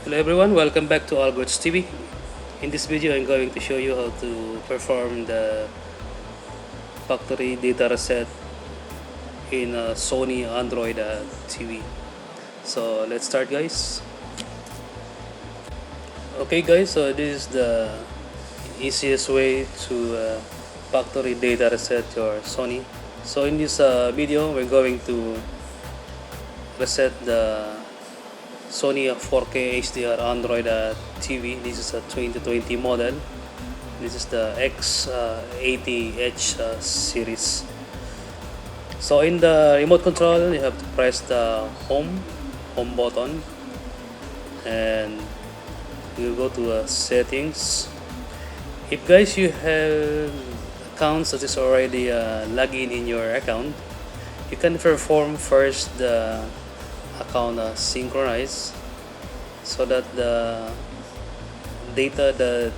Hello everyone, welcome back to Albert's TV. In this video, I'm going to show you how to perform the factory data reset in a Sony Android TV. So let's start, guys. Okay guys, so this is the easiest way to factory data reset your Sony. So in this video, we're going to reset the Sony 4K HDR Android TV. This is a 2020 model. This is the X80H series. So in the remote control, you have to press the home button, and you go to settings. If guys you have accounts that is already logged in your account, you can perform first the account synchronize, so that the data that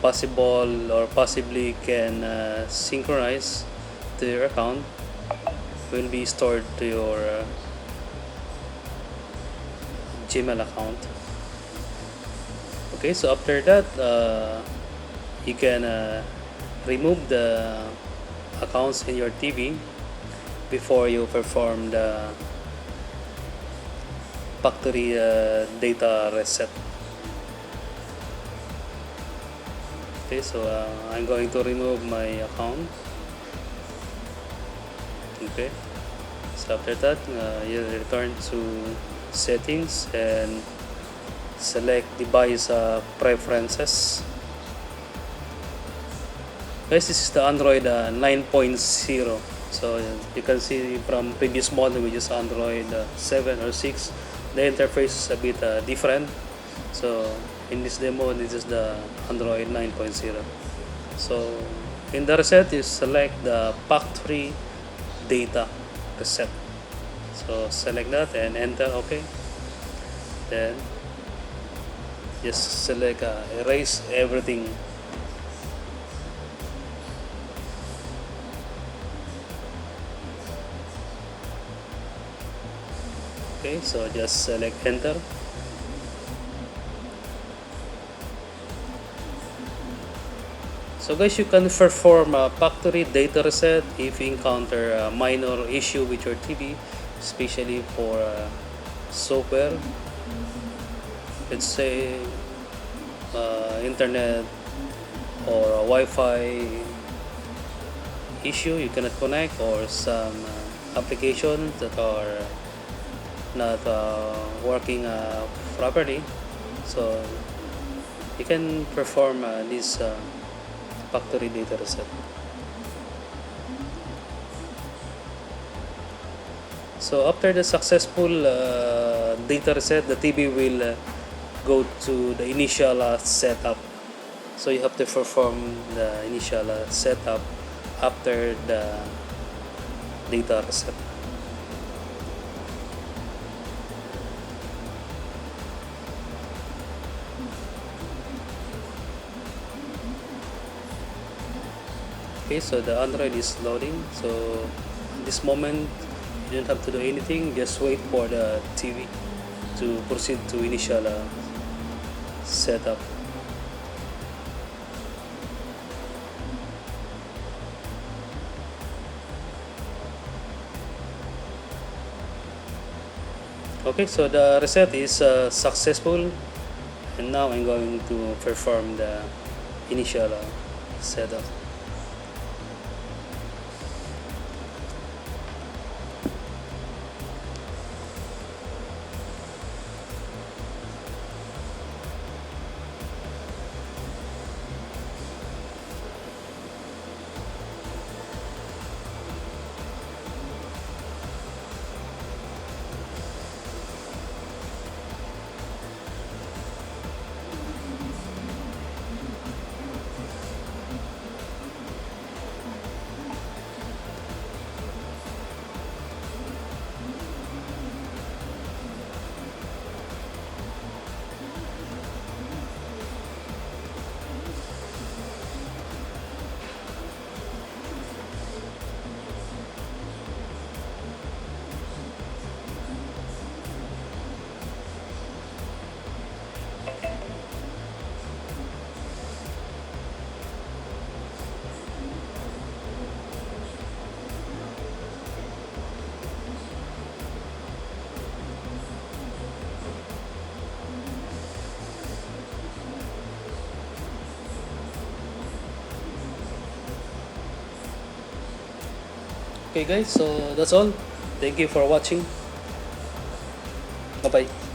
possible or possibly can synchronize to your account will be stored to your Gmail account. Okay, so after that you can remove the accounts in your TV before you perform the factory data reset. Okay, so I'm going to remove my account. Okay, so after that you return to settings and select device preferences. Guys, this is the Android 9.0. So you can see from previous model, which is Android 7 or 6, the interface is a bit different. So in this demo, this is the Android 9.0. So in the reset, you select the factory data reset. So select that and enter OK. Then just select erase everything. Okay, so just select enter. So guys, you can perform a factory data reset if you encounter a minor issue with your TV, especially for software. Let's say internet or Wi-Fi issue, you cannot connect, or some applications that are not working properly. So you can perform this factory data reset. So after the successful data reset, the TV will go to the initial setup. So you have to perform the initial setup after the data reset. Okay, so the Android is loading. So at this moment, you don't have to do anything. Just wait for the TV to proceed to initial setup. Okay, so the reset is successful, and now I'm going to perform the initial setup. Okay guys, so that's all. Thank you for watching. Bye bye.